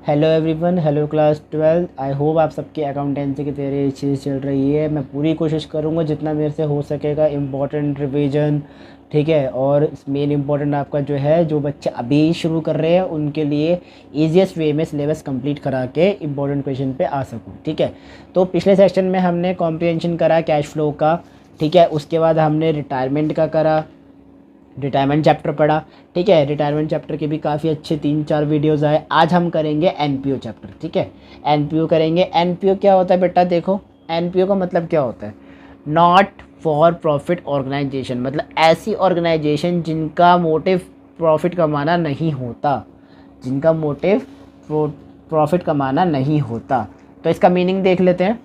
Hello everyone, hello class 12। I hope आप सबकी accountancy की तैयारी चीज़ चल रही है। मैं पूरी कोशिश करूँगा जितना मेरे से हो सकेगा इम्पोर्टेंट रिवीजन, ठीक है। और मेन इम्पोर्टेंट आपका जो है, जो बच्चे अभी शुरू कर रहे हैं उनके लिए ईजीएस्ट वे में सिलेबस कंप्लीट करा के इम्पोर्टेंट क्वेश्चन पे आ सकूँ, ठीक है। तो पिछले सेक्शन में हमने कॉम्प्रिहेंशन करा कैश फ्लो का, ठीक है। उसके बाद हमने रिटायरमेंट का करा, रिटायरमेंट चैप्टर पढ़ा, ठीक है। रिटायरमेंट चैप्टर के भी काफ़ी अच्छे 3-4 वीडियोज़ आए। आज हम करेंगे एनपीओ चैप्टर, ठीक है। एनपीओ करेंगे। एनपीओ क्या होता है बेटा? देखो, एनपीओ का मतलब क्या होता है? नॉट फॉर प्रॉफिट ऑर्गेनाइजेशन, मतलब ऐसी ऑर्गेनाइजेशन जिनका मोटिव प्रॉफिट कमाना नहीं होता, जिनका मोटिव प्रॉफिट कमाना नहीं होता। तो इसका मीनिंग देख लेते हैं।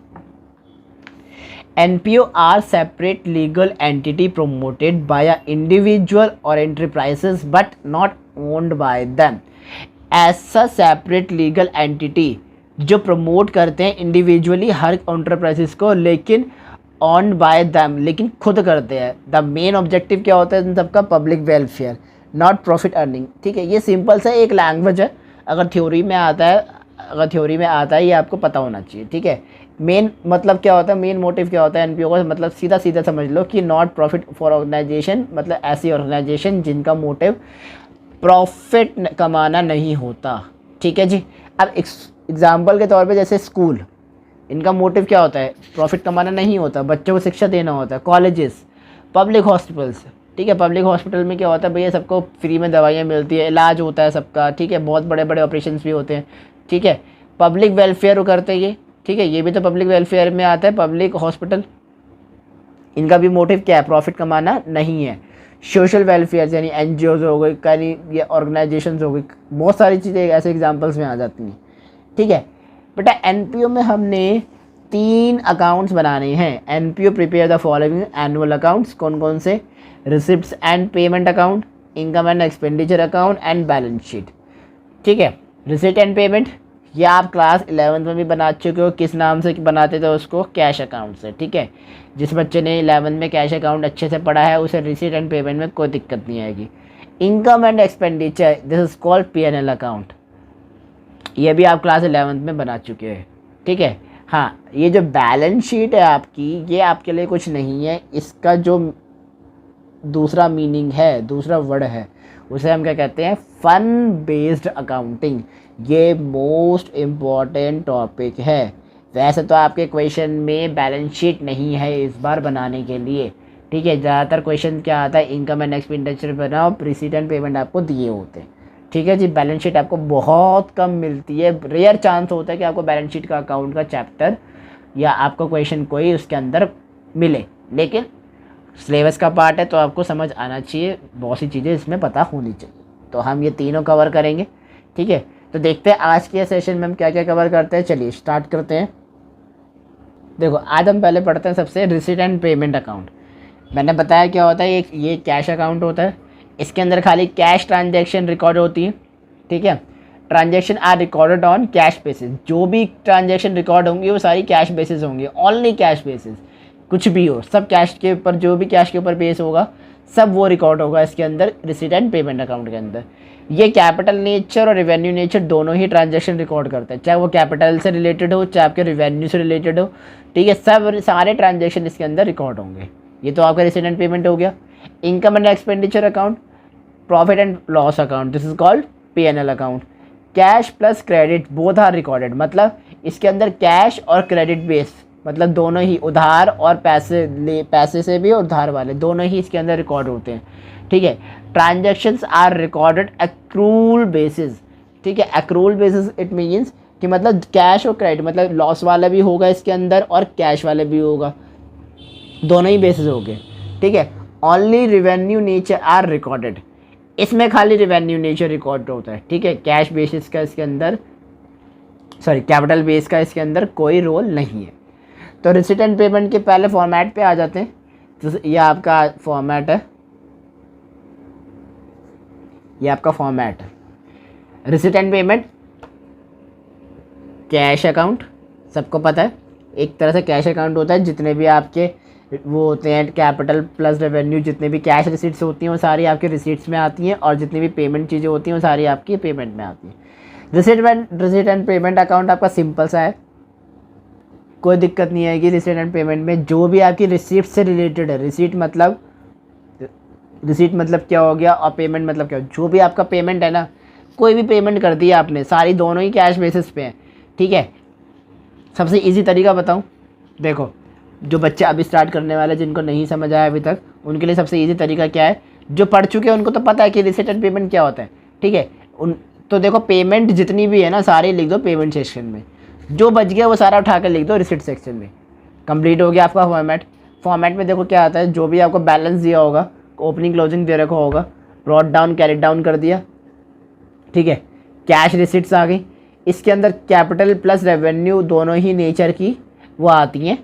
NPO are separate legal entity promoted by a individual or enterprises but not owned by them. ऐसा सेपरेट लीगल एंटिटी जो प्रमोट करते हैं इंडिविजुअली हर एंटरप्राइजेस को, लेकिन ऑन बाय दैम, लेकिन खुद करते हैं। द मेन ऑब्जेक्टिव क्या होता है इन सबका? Public welfare, not profit earning, ठीक है। ये सिंपल सा एक लैंग्वेज है। अगर थ्योरी में आता है, ये आपको पता होना चाहिए, ठीक है। मेन मतलब क्या होता है, मेन मोटिव क्या होता है एनपीओ का? मतलब सीधा सीधा समझ लो कि नॉट प्रॉफिट फॉर ऑर्गेनाइजेशन, मतलब ऐसी ऑर्गेनाइजेशन जिनका मोटिव प्रॉफिट कमाना नहीं होता, ठीक है जी। अब एग्जाम्पल के तौर पे जैसे स्कूल, इनका मोटिव क्या होता है? प्रॉफिट कमाना नहीं होता, बच्चों को शिक्षा देना होता है। कॉलेजेस, पब्लिक हॉस्पिटल्स, ठीक है। पब्लिक हॉस्पिटल में क्या होता है भैया? सबको फ्री में दवाइयाँ मिलती है, इलाज होता है सबका, ठीक है। बहुत बड़े बड़े ऑपरेशंस भी होते हैं, ठीक है। पब्लिक वेलफेयर करते हैं ये, ठीक है। ये भी तो पब्लिक वेलफेयर में आता है, पब्लिक हॉस्पिटल। इनका भी मोटिव क्या है? प्रॉफिट कमाना नहीं है। सोशल वेलफेयर यानी एनजीओज हो गई, कहीं ये ऑर्गेनाइजेशंस हो गई, बहुत सारी चीज़ें ऐसे एग्जांपल्स में आ जाती हैं, ठीक है। बेटा एनपीओ में हमने 3 अकाउंट्स बनाने हैं। NPO prepare the following annual accounts. कौन कौन से? Receipts and payment account, income and expenditure account and balance sheet, ठीक है। रिसिप्ट एंड पेमेंट ये आप क्लास 11th में भी बना चुके हो। किस नाम से बनाते थे उसको? कैश अकाउंट से, ठीक है। जिस बच्चे ने 11th में कैश अकाउंट अच्छे से पढ़ा है उसे रिसिप्ट एंड पेमेंट में कोई दिक्कत नहीं आएगी। Income and expenditure, this is called PNL account. ये भी आप क्लास 11th में बना चुके हैं, ठीक है। हाँ, ये जो बैलेंस शीट है आपकी, ये आपके लिए कुछ नहीं है। इसका जो दूसरा मीनिंग है, दूसरा वर्ड है, उसे हम क्या कहते हैं? Fund based accounting. ये मोस्ट इम्पॉर्टेंट टॉपिक है। वैसे तो आपके क्वेश्चन में बैलेंस शीट नहीं है इस बार बनाने के लिए, ठीक है। ज़्यादातर क्वेश्चन क्या आता है? इनकम एंड एक्सपेंडिचर बनाओ, रिसीट एंड पेमेंट आपको दिए होते हैं, ठीक है जी। बैलेंस शीट आपको बहुत कम मिलती है, रेयर चांस होता है कि आपको बैलेंस शीट का अकाउंट का चैप्टर या आपको क्वेश्चन कोई उसके अंदर मिले, लेकिन सिलेबस का पार्ट है तो आपको समझ आना चाहिए, बहुत सी चीज़ें इसमें पता होनी चाहिए। तो हम ये तीनों कवर करेंगे, ठीक है। तो देखते हैं आज के सेशन में हम क्या क्या कवर करते हैं। चलिए स्टार्ट करते हैं। देखो, आज हम पहले पढ़ते हैं सबसे रिसीट एंड पेमेंट अकाउंट। मैंने बताया क्या होता है, ये कैश अकाउंट होता है। इसके अंदर खाली कैश ट्रांजैक्शन रिकॉर्ड होती है, ठीक है। Transaction are recorded on cash basis. जो भी ट्रांजैक्शन रिकॉर्ड होंगी वो सारी कैश बेसिस होंगी, ओनली कैश बेसिस। कुछ भी हो, सब कैश के ऊपर, जो भी कैश के ऊपर बेस होगा सब वो रिकॉर्ड होगा इसके अंदर, रिसीट एंड पेमेंट अकाउंट के अंदर। ये कैपिटल नेचर और रेवेन्यू नेचर दोनों ही ट्रांजैक्शन रिकॉर्ड करते हैं, चाहे वो कैपिटल से रिलेटेड हो चाहे आपके रेवेन्यू से रिलेटेड हो, ठीक है। सब सारे ट्रांजैक्शन इसके अंदर रिकॉर्ड होंगे। ये तो आपका रिसीट एंड पेमेंट हो गया। Income and expenditure account, profit and loss account, this is called PNL account. Cash plus credit both are recorded, मतलब इसके अंदर कैश और क्रेडिट बेस, मतलब दोनों ही, उधार और पैसे से भी और उधार वाले दोनों ही इसके अंदर रिकॉर्ड होते हैं, ठीक है। Transactions are recorded accrual basis, ठीक है। एक्रूल बेसिस इट मीन्स कि मतलब कैश और क्रेडिट, मतलब लॉस वाला भी होगा इसके अंदर और कैश वाले भी होगा, दोनों ही बेसिस हो गए, ठीक है। Only revenue nature are recorded, इसमें खाली रेवेन्यू नेचर रिकॉर्ड होता है, ठीक है। कैश बेसिस का इसके अंदर, सॉरी कैपिटल बेस का इसके अंदर कोई रोल नहीं है। तो रिसीट एंड पेमेंट के पहले फॉर्मेट पे आ जाते हैं। तो ये आपका फॉर्मेट है, ये आपका फॉर्मेट है। Receipt and payment, cash account सबको पता है, एक तरह से कैश अकाउंट होता है। जितने भी आपके वो होते हैं कैपिटल प्लस रेवेन्यू, जितने भी कैश रिसीट्स होती हैं वो सारी आपके रिसीट्स में आती हैं, और जितनी भी पेमेंट चीज़ें होती हैं वो सारी आपकी पेमेंट में आती हैं। रिसीट एंड पेमेंट अकाउंट आपका सिंपल सा है, कोई दिक्कत नहीं आएगी। रिसीट एंड पेमेंट में जो भी आपकी रिसीट से रिलेटेड है, रिसीट मतलब क्या हो गया और पेमेंट मतलब क्या हो, जो भी आपका पेमेंट है ना, कोई भी पेमेंट कर दी आपने, सारी दोनों ही कैश बेसिस पे हैं, ठीक है। सबसे इजी तरीका बताऊं, देखो जो बच्चे अभी स्टार्ट करने वाले, जिनको नहीं समझ आया अभी तक, उनके लिए सबसे इजी तरीका क्या है, जो पढ़ चुके हैं उनको तो पता है कि रिसीट एंड पेमेंट क्या होता है, ठीक है। तो देखो पेमेंट जितनी भी है ना, सारी लिख दो पेमेंट सेक्शन में, जो बच गया वो सारा उठा कर लिख दो रिसीट सेक्शन में। कंप्लीट हो गया आपका फॉर्मेट में देखो क्या आता है, जो भी आपको बैलेंस दिया होगा, ओपनिंग क्लोजिंग दे रखा होगा, ब्रॉट डाउन कैरी डाउन कर दिया, ठीक है। कैश रिसीट्स आ गई, इसके अंदर कैपिटल प्लस रेवेन्यू दोनों ही नेचर की वो आती हैं,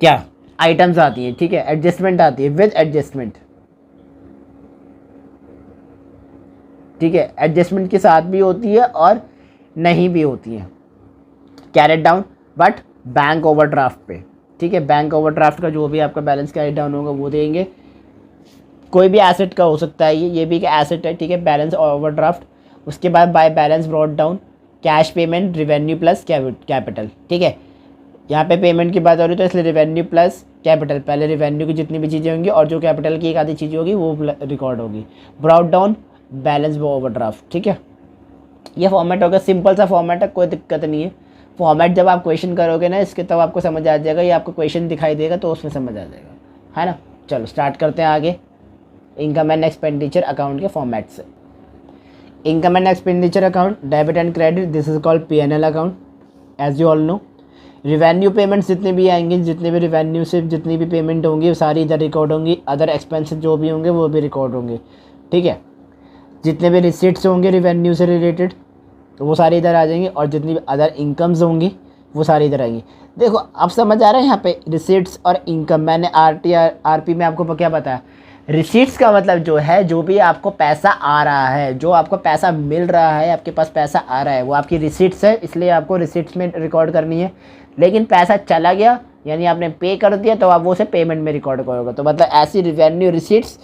क्या आइटम्स आती हैं, ठीक है। एडजस्टमेंट आती है विद एडजस्टमेंट, ठीक है। एडजस्टमेंट के साथ भी होती है और नहीं भी होती है। Carried down but bank overdraft पे, ठीक है। बैंक ओवरड्राफ्ट का जो भी आपका बैलेंस कैरेट डाउन होगा वो देंगे। कोई भी एसेट का हो सकता है, ये भी एक एसेट है, ठीक है। बैलेंस ओवरड्राफ्ट, उसके बाद by balance brought down, cash payment, revenue plus capital, ठीक है। यहाँ पे पेमेंट की बात हो रही है तो इसलिए रिवेन्यू प्लस कैपिटल, पहले रिवेन्यू की जितनी भी चीज़ें होंगी और जो कैपिटल की एक आधी चीज़ें होगी वो रिकॉर्ड होगी। ब्रॉट डाउन, बैलेंस ओवरड्राफ्ट, ठीक है। ये फॉर्मेट होगा, सिंपल सा फॉर्मेट है, कोई दिक्कत नहीं है। फॉर्मेट जब आप क्वेश्चन करोगे ना इसके, तब आपको समझ आ जाएगा, ये आपको क्वेश्चन दिखाई देगा तो उसमें समझ आ जाएगा, है ना। चलो स्टार्ट करते हैं आगे इनकम एंड एक्सपेंडिचर अकाउंट के फॉर्मेट से। Income and expenditure account, debit and credit, this is called P&L account as you all know. Revenue payments जितने भी आएंगे, जितने भी रिवेन्यू से जितनी भी पेमेंट होंगी वो सारी इधर रिकॉर्ड होंगी। अदर एक्सपेंसेस जो भी होंगे वो भी रिकॉर्ड होंगे, ठीक है। जितने भी रिसीट्स होंगे रिवेन्यू से रिलेटेड तो वो सारी इधर आ जाएंगी, और जितनी भी अदर इनकम्स होंगी वो सारी इधर आएंगी। देखो अब समझ आ रहा है यहाँ पे रिसीट्स और इनकम। मैंने RP में आपको क्या बताया, रिसीट्स का मतलब जो है, जो भी आपको पैसा आ रहा है, जो आपको पैसा मिल रहा है, आपके पास पैसा आ रहा है, वो आपकी रिसीट्स है, इसलिए आपको रिसीट्स में रिकॉर्ड करनी है। लेकिन पैसा चला गया यानी आपने पे कर दिया तो आप वो उसे पेमेंट में रिकॉर्ड करोगे। तो मतलब ऐसी रिवेन्यू रिसीट्स,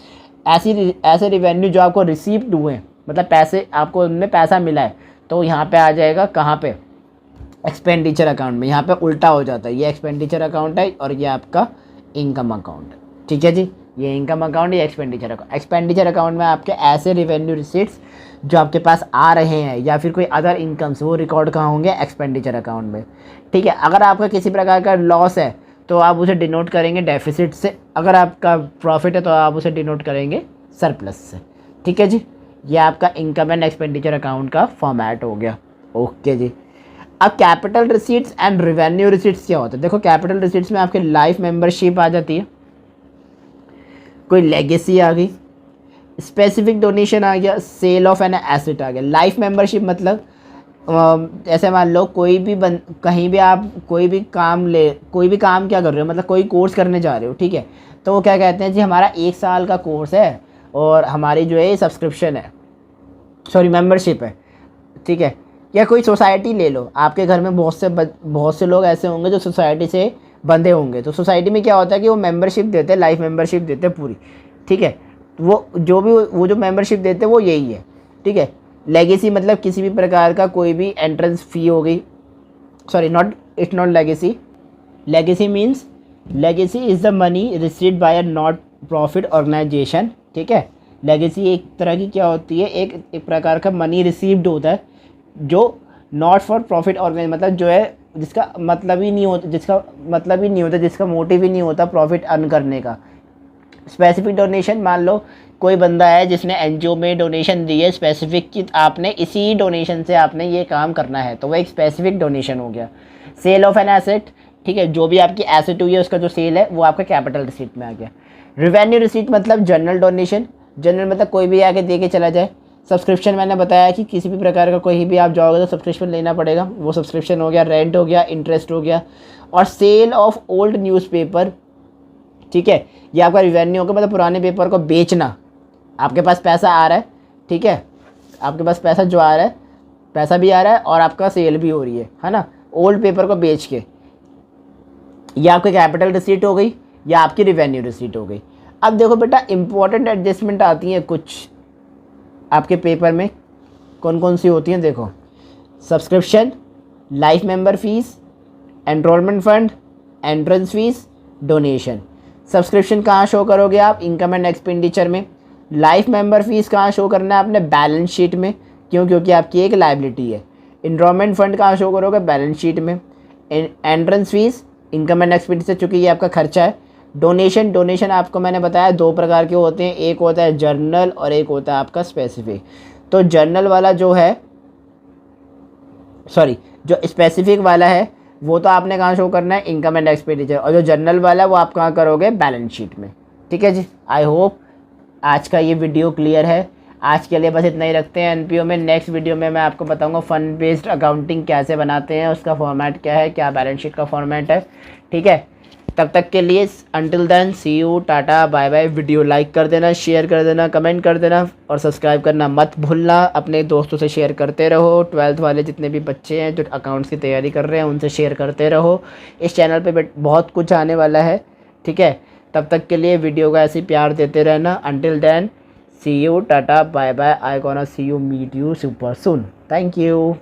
ऐसे रिवेन्यू जो आपको रिसीव्ड हुए, मतलब पैसे आपको उनमें पैसा मिला है, तो यहाँ पे आ जाएगा कहाँ पे, एक्सपेंडिचर अकाउंट में। यहाँ पे उल्टा हो जाता है, ये एक्सपेंडिचर अकाउंट है और ये आपका इनकम अकाउंट है, ठीक है जी। ये इनकम अकाउंट, ये एक्सपेंडिचर अकाउंट। एक्सपेंडिचर अकाउंट में आपके ऐसे रिवेन्यू रिसीट्स जो आपके पास आ रहे हैं या फिर कोई अदर इनकम्स, वो रिकॉर्ड कहाँ होंगे, एक्सपेंडिचर अकाउंट में, ठीक है। अगर आपका किसी प्रकार का लॉस है तो आप उसे डिनोट करेंगे डेफिसिट से, अगर आपका प्रॉफिट है तो आप उसे डिनोट करेंगे सरप्लस से, ठीक है जी। ये आपका इनकम एंड एक्सपेंडिचर अकाउंट का फॉर्मेट हो गया, ओके जी। अब capital receipts and revenue receipts क्या होता है, देखो कैपिटल रिसीट्स में आपके लाइफ मेंबरशिप आ जाती है, कोई लेगेसी आ गई, स्पेसिफिक डोनेशन आ गया, सेल ऑफ एन एसेट आ गया। लाइफ मेंबरशिप मतलब ऐसे मान लो कोई भी कहीं भी आप कोई भी काम क्या कर रहे हो, मतलब कोई कोर्स करने जा रहे हो, ठीक है। तो वो क्या कहते हैं जी, हमारा 1 साल का कोर्स है और हमारी जो है सब्सक्रिप्शन है, सॉरी मेंबरशिप है, ठीक है। या कोई सोसाइटी ले लो, आपके घर में बहुत से लोग ऐसे होंगे जो सोसाइटी से बंधे होंगे, तो सोसाइटी में क्या होता है कि वो मेंबरशिप देते हैं, लाइफ मेंबरशिप देते हैं पूरी, ठीक है। वो जो मेंबरशिप देते हैं वो यही है, ठीक है। लेगेसी मतलब किसी भी प्रकार का कोई भी एंट्रेंस फ़ी हो गई, sorry it's not legacy. Legacy means, legacy is the money received by a not profit organisation, ठीक है। लेगेसी एक तरह की क्या होती है, एक प्रकार का मनी रिसीव्ड होता है जो नॉट फॉर प्रॉफिट ऑर्गेनाइज, मतलब जो है जिसका मतलब ही नहीं होता, जिसका मोटिव ही नहीं होता प्रॉफिट अर्न करने का। स्पेसिफिक डोनेशन, मान लो कोई बंदा है जिसने NGO में डोनेशन दी है स्पेसिफिक कि आपने इसी डोनेशन से आपने ये काम करना है, तो वो एक स्पेसिफिक डोनेशन हो गया। सेल ऑफ एन एसेट, ठीक है, जो भी आपकी एसेट हुई है उसका जो सेल है वो आपका कैपिटल रिसीट में आ गया। रिवेन्यू रिसीट मतलब जनरल डोनेशन, जनरल मतलब कोई भी आके दे के चला जाए। सब्सक्रिप्शन मैंने बताया कि किसी भी प्रकार का कोई भी आप जाओगे तो सब्सक्रिप्शन लेना पड़ेगा, वो सब्सक्रिप्शन हो गया। रेंट हो गया, इंटरेस्ट हो गया। और सेल ऑफ ओल्ड न्यूज़पेपर, ठीक है, ये आपका रिवेन्यू होगा, मतलब पुराने पेपर को बेचना। आपके पास पैसा आ रहा है, ठीक है, आपके पास पैसा जो आ रहा है, पैसा भी आ रहा है और आपका सेल भी हो रही है ना, ओल्ड पेपर को बेच के। या आपकी कैपिटल रिसीट हो गई या आपकी रिवेन्यू रिसीट हो गई। अब देखो बेटा, इंपॉर्टेंट एडजस्टमेंट आती हैं कुछ आपके पेपर में, कौन कौन सी होती हैं देखो, subscription, life member fees, enrolment fund, entrance fees, donation. Subscription कहाँ शो करोगे आप, इनकम एंड एक्सपेंडिचर में। लाइफ मेंबर फीस कहाँ शो करना है आपने, बैलेंस शीट में, क्यों, क्योंकि आपकी एक लाइबिलिटी है। एनरोलमेंट फंड कहाँ शो करोगे, बैलेंस शीट में। Entrance fees, income and expenditure, चूँकि ये आपका खर्चा है। डोनेशन, डोनेशन आपको मैंने बताया 2 प्रकार के होते हैं, एक होता है जर्नल और एक होता है आपका स्पेसिफिक। तो जर्नल वाला जो है, सॉरी जो स्पेसिफिक वाला है वो तो आपने कहाँ शो करना है, इनकम एंड एक्सपेंडिचर, और जो जर्नल वाला है वो आप कहाँ करोगे, बैलेंस शीट में। ठीक है जी, आई होप आज का ये वीडियो क्लियर है। आज के लिए बस इतना ही रखते हैं एनपीओ में। नेक्स्ट वीडियो में मैं आपको बताऊंगा फंड बेस्ड अकाउंटिंग कैसे बनाते हैं, उसका फॉर्मेट क्या है, क्या बैलेंस शीट का फॉर्मेट है। ठीक है, तब तक के लिए until then see you, tata bye bye. Video like कर देना, शेयर कर देना, कमेंट कर देना और सब्सक्राइब करना मत भूलना। अपने दोस्तों से शेयर करते रहो, 12th वाले जितने भी बच्चे हैं जो अकाउंट्स की तैयारी कर रहे हैं उनसे शेयर करते रहो। इस चैनल पे बहुत कुछ आने वाला है। ठीक है, तब तक के लिए वीडियो का ऐसे ही प्यार देते रहना। Until then see you, tata bye bye. I gonna see you, meet you super soon. Thank you.